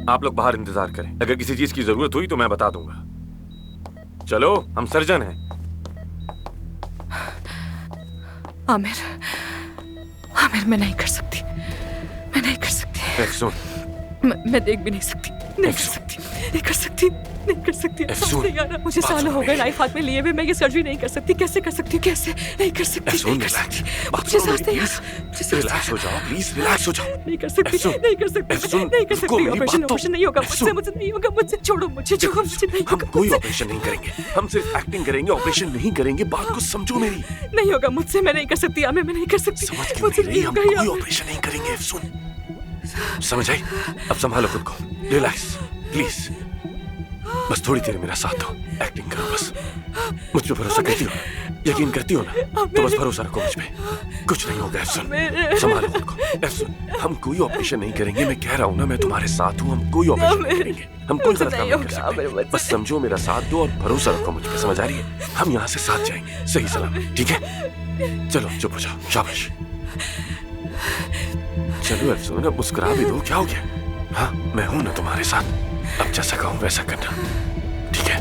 आप लोग बाहर इंतजार करें, अगर किसी चीज की जरूरत हुई तो मैं बता दूंगा। चलो, हम सर्जन हैं। आमिर, आमिर मैं नहीं कर सकती, मैं नहीं कर सकती। एफसून, मैं देख भी नहीं सकती, नहीं कर सकती, नहीं कर सकती, नहीं कर सकती। सांस नहीं आ रहा मुझे, सालों हो गए नाइफ हाथ में लिए हुए, मैं ये सर्जरी नहीं कर सकती। कैसे कर सकती हूँ, कैसे नहीं कर सकती, नहीं कर सकती। मुझे सांस नहीं आ रहा। रिलैक्स हो जाओ प्लीज, रिलैक्स हो जाओ। नहीं कर सकती, नहीं कर सकती, नहीं कर सकती। ऑपरेशन नहीं होगा मुझसे, मुझे नहीं होगा मुझसे। छोड़ो मुझे, छोड़ो मुझे, नहीं हम होगा। कोई ऑपरेशन नहीं करेंगे, हम सिर्फ एक्टिंग करेंगे, ऑपरेशन नहीं करेंगे। बात को समझो मेरी। नहीं होगा मुझसे, मैं नहीं कर सकती आमिर, मैं नहीं कर सकती। समझ क्यों नहीं रही? हम कोई ऑपरेशन नहीं करेंगे एफसून, समझ आई? अब संभालो खुद को, रिलैक्स प्लीज। बस थोड़ी देर मेरा साथ दो, एक्टिंग करो बस। मुझ पे भरोसा करती हो, यकीन करती हो ना? तो बस भरोसा रखो मुझ पे, कुछ नहीं होगा एफसून। संभालो खुद को एफसून। हम कोई ऑपरेशन नहीं करेंगे, मैं कह रहा हूँ ना, मैं तुम्हारे साथ हूँ। हम कोई ऑपरेशन नहीं करेंगे, हम कोई गलत काम नहीं कर सकते। बस समझो, मेरा साथ दो और भरोसा रखो मुझ पे, समझ आ रही है? हम यहाँ से साथ जाएंगे सही सलामत, ठीक है? चलो चुप हो जाओ, शाबाश। चलो एफसून, अब मुस्कुरा भी दो, क्या हो गया? हाँ, मैं हूं ना तुम्हारे साथ। अब जैसा कहूं वैसा करना, ठीक है?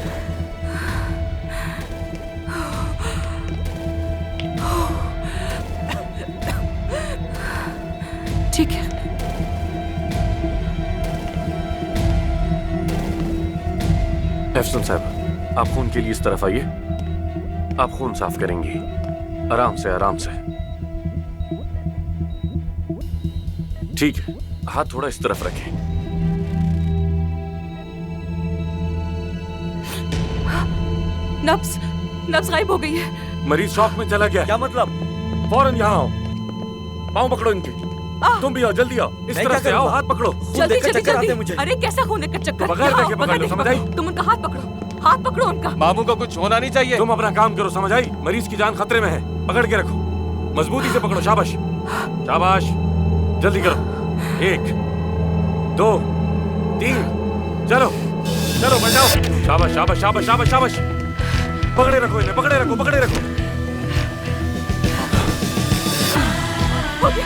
ठीक है। एफसून साहब, आप खून के लिए इस तरफ आइए। आप खून साफ करेंगी, आराम से आराम से। ठीक है, हाथ थोड़ा इस तरफ रखें। नब्ज, नब्ज गायब हो गई है। मरीज शॉक में चला गया। क्या मतलब? फौरन यहाँ आओ, पाँव पकड़ो इनके। तुम भी आओ, जल्दी आओ, इस तरफ से आओ, हाथ पकड़ो। जल्दी जल्दी जल्दी। अरे कैसा खून देकर चक्कर? बगैर देखे पकड़ लो, समझ आई? तुम उनका हाथ पकड़ो, हाथ पकड़ो उनका। मामू को कुछ होना नहीं चाहिए। तुम अपना काम करो, समझ आई? मरीज की जान खतरे में है, पकड़ के रखो, मजबूती से पकड़ो। शाबाश शाबाश, जल्दी करो। 1 2 3, चलो चलो, बचाओ। शाबाश शाबाश शाबाश शाबाश शाबाश। पकड़े रखो इन्हें, पकड़े रखो, पकड़े रखो। हो गया,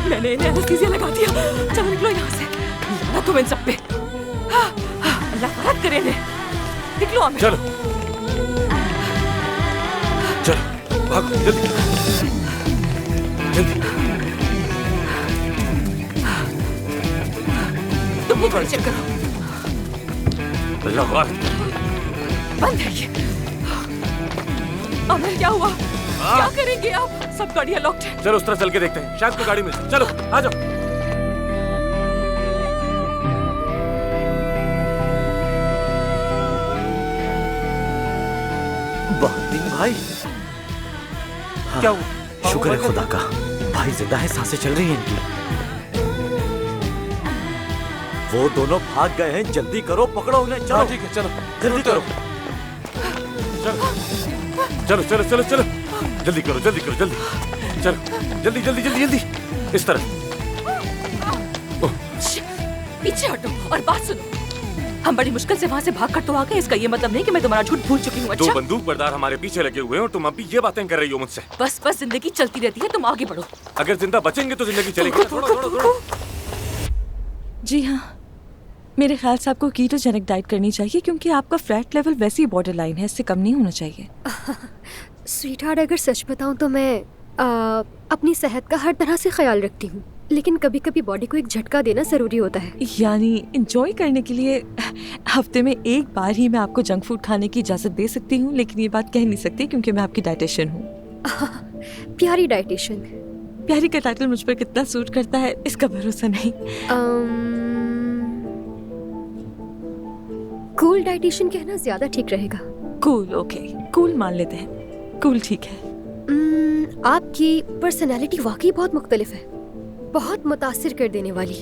मैंने इन्हें एनेस्थीसिया लगा दिया। चलो निकलो यहाँ से, ना तुम इन सब पे। अल्लाह फर्क करे इन्हें। निकलो आमिर। चलो चलो, भागो जल्दी जल्दी। तुम भी थोड़ी चेक करो। अल्लाह अकबर। बंद है ये। आमिर क्या हुआ? क्या करेंगे आप? सब गाड़ियाँ लॉक्ड हैं। चलो उस तरह चल के देखते हैं, शायद कोई गाड़ी मिल जाए। चलो आ जाओ। बहादुर भाई, क्या हुआ? शुक्र है खुदा का, भाई जिंदा है, सांसें चल रही हैं इनकी। वो दोनों भाग गए हैं, जल्दी करो, पकड़ो उन्हें। चलो ठीक है, चलो जल्दी करो। चलो चलो चलो चलो, जल्दी करो, जल्दी करो, जल्दी चलो, जल्दी जल्दी जल्दी जल्दी, इस तरह। पीछे हटो और बात सुनो। हम बड़ी मुश्किल से वहाँ से भाग कर तो आ गए, इसका ये मतलब नहीं कि मैं तुम्हारा झूठ भूल चुकी हूँ। अच्छा? 2 बंदूक बरदार हमारे पीछे लगे हुए हैं और तुम अब भी ये बातें कर रही हो मुझसे। बस बस, जिंदगी चलती रहती है, तुम आगे बढ़ो। अगर जिंदा बचेंगे तो जिंदगी चलेगी। थोड़ा थोड़ा थोड़ा। जी हाँ, मेरे ख्याल से आपको कीटोजेनिक डाइट करनी चाहिए, क्योंकि आपका फैट लेवल वैसे ही बॉर्डर लाइन है, इससे कम नहीं होना चाहिए। स्वीटहार्ट, अगर सच बताऊं तो मैं अपनी सेहत का हर तरह से ख्याल रखती हूँ, लेकिन कभी कभी बॉडी को एक झटका देना ज़रूरी होता है। यानी इंजॉय करने के लिए हफ्ते में एक बार ही मैं आपको जंक फूड खाने की इजाज़त दे सकती हूँ, लेकिन ये बात कह नहीं सकती क्योंकि मैं आपकी डाइटिशियन हूँ। प्यारी डाइटिशियन। प्यारी का टाइटल मुझ पर कितना सूट करता है इसका भरोसा नहीं। कूल डाइटिशियन कहना ज्यादा ठीक रहेगा। कूल, ओके, कूल मान लेते हैं, कूल ठीक है। आपकी पर्सनालिटी वाकई बहुत मुख्तलिफ है, बहुत मुतासिर कर देने वाली।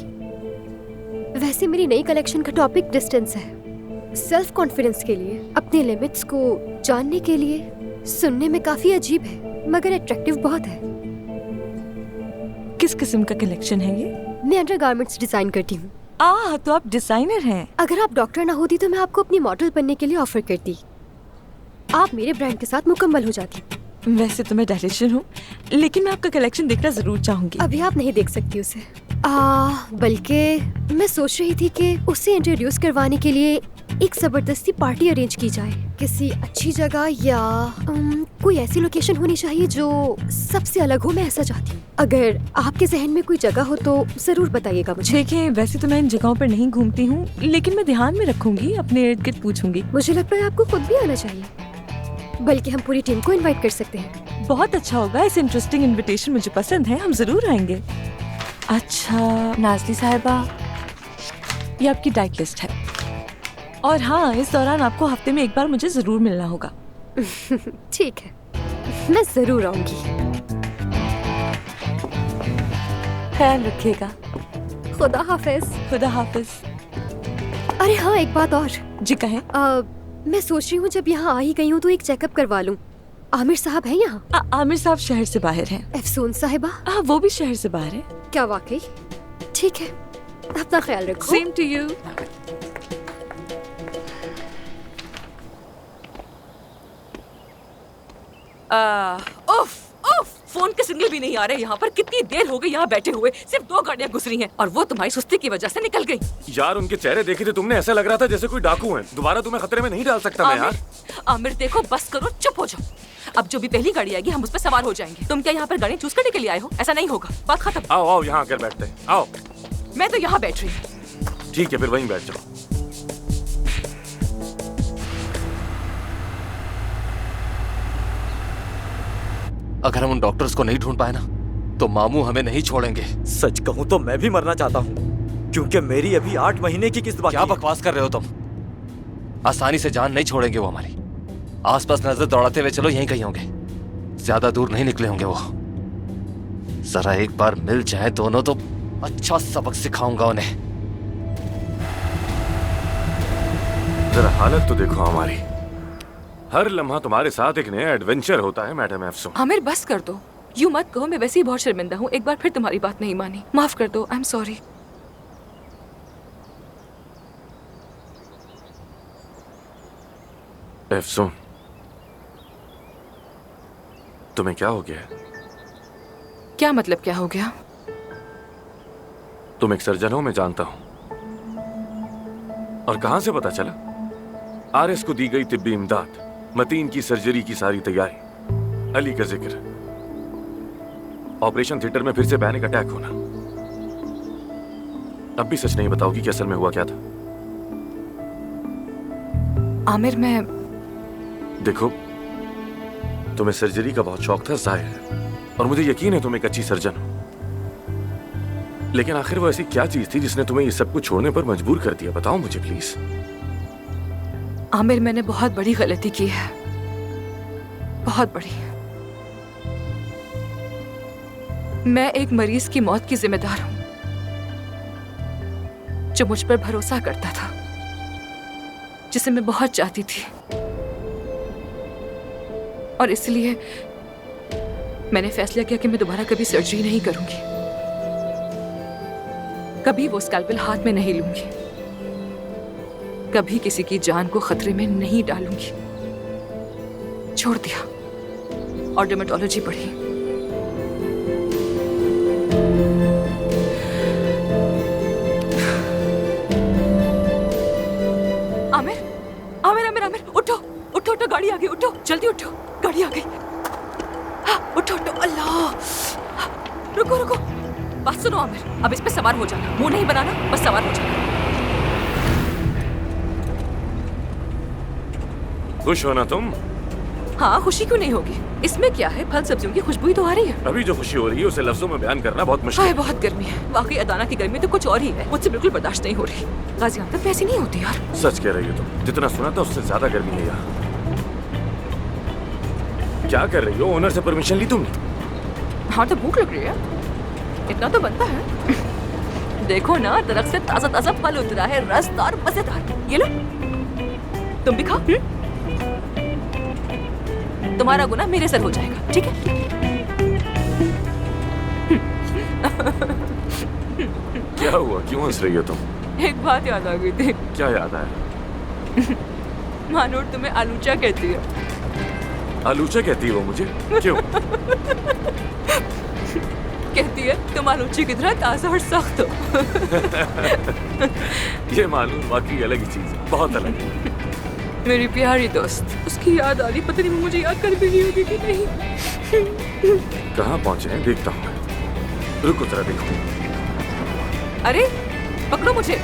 वैसे मेरी नई कलेक्शन का टॉपिक डिस्टेंस है। सेल्फ कॉन्फिडेंस के लिए, अपने लिमिट्स को जानने के लिए। सुनने में काफी अजीब है मगर अट्रैक्टिव बहुत है। किस किस्म का कलेक्शन है ये? मैं अंडरगारमेंट्स डिजाइन करती हूँ। तो आप डिजाइनर हैं। अगर आप डॉक्टर ना होती तो मैं आपको अपनी मॉडल बनने के लिए ऑफर करती। आप मेरे ब्रांड के साथ मुकम्मल हो जाती। वैसे तो मैं डाइटिशियन हूँ, लेकिन मैं आपका कलेक्शन देखना जरूर चाहूंगी। अभी आप नहीं देख सकती उसे। बल्कि मैं सोच रही थी कि उसे इंट्रोड्यूस करवाने के लिए एक जबरदस्ती पार्टी अरेंज की जाए किसी अच्छी जगह या कोई ऐसी लोकेशन होनी चाहिए जो सबसे अलग हो। मैं ऐसा चाहती हूँ। अगर आपके जहन में कोई जगह हो तो जरूर बताइएगा मुझे। देखिए, वैसे तो मैं इन जगहों पर नहीं घूमती हूँ, लेकिन मैं ध्यान में रखूंगी, अपने इर्द गिर्द पूछूंगी। मुझे लगता है आपको खुद भी आना चाहिए, बल्कि हम पूरी टीम को इनवाइट कर सकते हैं। बहुत अच्छा होगा, इस इंटरेस्टिंग इनविटेशन मुझे पसंद है, हम जरूर आएंगे। अच्छा नाज़ली साहिबा, ये आपकी डाइट लिस्ट है। और हाँ, इस दौरान आपको हफ्ते में एक बार मुझे जरूर मिलना होगा। ठीक है, मैं जरूर आऊंगी। ख्याल रखिएगा। खुदा हाफिज। खुदा हाफिज। अरे हाँ, एक बात और। जी कहें। मैं सोच रही हूँ जब यहाँ आ ही गई हूँ तो एक चेकअप करवा लूँ। आमिर साहब हैं यहाँ? आमिर साहब शहर से बाहर हैं। अफसून साहिबा? वो भी शहर से बाहर है। क्या वाकई? ठीक है, अपना ख्याल रखो। Same to you. उफ, फोन के सिग्नल भी नहीं आ रहे यहाँ पर। कितनी देर हो गई यहाँ बैठे हुए, सिर्फ 2 गाड़ियाँ गुजरी हैं और वो तुम्हारी सुस्ती की वजह से निकल गई। यार उनके चेहरे देखे थे तुमने, ऐसा लग रहा था जैसे कोई डाकू है। दोबारा तुम्हें खतरे में नहीं डाल सकता मैं यार। आमिर देखो, बस करो, चुप हो जाओ। अब जो भी पहली गाड़ी आएगी हम उस पर सवार हो जाएंगे। तुम क्या यहाँ पर गाड़ी चूज करने के लिए आए हो? ऐसा नहीं होगा, बात खत्म। आओ आओ यहाँ आकर बैठते हैं, आओ। मैं तो यहाँ बैठ रही हूँ। ठीक है, फिर वहीं बैठ जाओ। अगर हम उन डॉक्टर्स को नहीं ढूंढ पाए ना तो मामू हमें नहीं छोड़ेंगे। सच कहूं तो मैं भी मरना चाहता हूँ, क्योंकि मेरी अभी 8 महीने की किस्त बाकी क्या है। बकवास कर रहे हो तुम? आसानी से जान नहीं छोड़ेंगे वो हमारी। आसपास नजर दौड़ाते हुए चलो, यहीं कहीं होंगे, ज्यादा दूर नहीं निकले होंगे वो। जरा एक बार मिल जाए दोनों तो अच्छा सबक सिखाऊंगा उन्हें। जरा हालत तो देखो हमारी। हर लम्हा तुम्हारे साथ एक नया एडवेंचर होता है मैडम अफसून। आमिर बस कर दो, यूं मत कहो। मैं वैसे ही बहुत शर्मिंदा हूँ, एक बार फिर तुम्हारी बात नहीं मानी, माफ कर दो। I am sorry. अफसून, तुम्हें क्या हो गया है? क्या मतलब क्या हो गया? तुम एक सर्जन हो, मैं जानता हूं। और कहां से पता चला? आरएस को दी गई तिब्बी इमदाद, मतीन की सर्जरी की सारी तैयारी, अली का जिक्र, ऑपरेशन थिएटर में फिर से पैनिक अटैक होना। अब भी सच नहीं बताओगी कि असल में हुआ क्या था? आमिर मैं देखो, तुम्हें सर्जरी का बहुत शौक था जाहिर है, और मुझे यकीन है तुम एक अच्छी सर्जन हो। लेकिन आखिर वो ऐसी क्या चीज थी जिसने तुम्हें ये सब कुछ छोड़ने पर मजबूर कर दिया? बताओ मुझे प्लीज। आमिर, मैंने बहुत बड़ी गलती की है, बहुत बड़ी। मैं एक मरीज की मौत की जिम्मेदार हूं जो मुझ पर भरोसा करता था, जिसे मैं बहुत चाहती थी, और इसलिए मैंने फैसला किया कि मैं दोबारा कभी सर्जरी नहीं करूंगी, कभी वो स्कैल्पेल हाथ में नहीं लूंगी, कभी किसी की जान को खतरे में नहीं डालूंगी। छोड़ दिया और डर्मेटोलॉजी पढ़ी। आमिर, आमिर, आमिर, आमिर, उठो, उठो, उठो, गाड़ी आ गई, उठो, जल्दी उठो, गाड़ी आ गई। हाँ, उठो, उठो, अल्लाह। रुको, रुको, बात सुनो आमिर, अब इस पे सवार हो जाना, मुंह नहीं बनाना, बस सवार हो जाना। खुश हो ना तुम? हाँ, खुशी क्यों नहीं होगी? इसमें क्या है, फल सब्जियों की खुशबू ही तो आ रही है। अभी जो खुशी हो रही है उसे लफ्जों में बयान करना बहुत मुश्किल हाय, है। बहुत गर्मी है, वाकई अदाना की गर्मी तो कुछ और ही है, मुझसे बिल्कुल बर्दाश्त नहीं हो रही। गाजियाबाद में ऐसी नहीं होती यार। सच कह रही हो तुम, जितना सुना था उससे ज्यादा गर्मी है यहाँ। क्या कर रही हो? ओनर से परमिशन ली तुमने? हाँ, तो भूख लग रही है, इतना तो बनता है। देखो ना, दरख्त से ताजा ताजा फल उतरा है, रसदार मजेदार। ये लो, तुम भी खाओ। तुम्हारा गुनाह मेरे सर हो जाएगा, ठीक है? क्या हुआ, क्यों हंस रही हो तुम? एक बात याद आ गई थी। क्या याद आया? मानूर तुम्हें आलूचा कहती है। आलूचा कहती है वो मुझे? क्यों? कहती होती है तो मालूची की तरह ताजा और सख्त हो। ये मालूम वाकई अलग ही चीज है, बहुत अलग है। मेरी प्यारी दोस्त, उसकी याद आ रही, पता नहीं वो मुझे याद कर भी रही होगी कि नहीं। कहाँ पहुंचे हैं देखता हूँ मैं। रुको जरा देखो। अरे पकड़ो मुझे।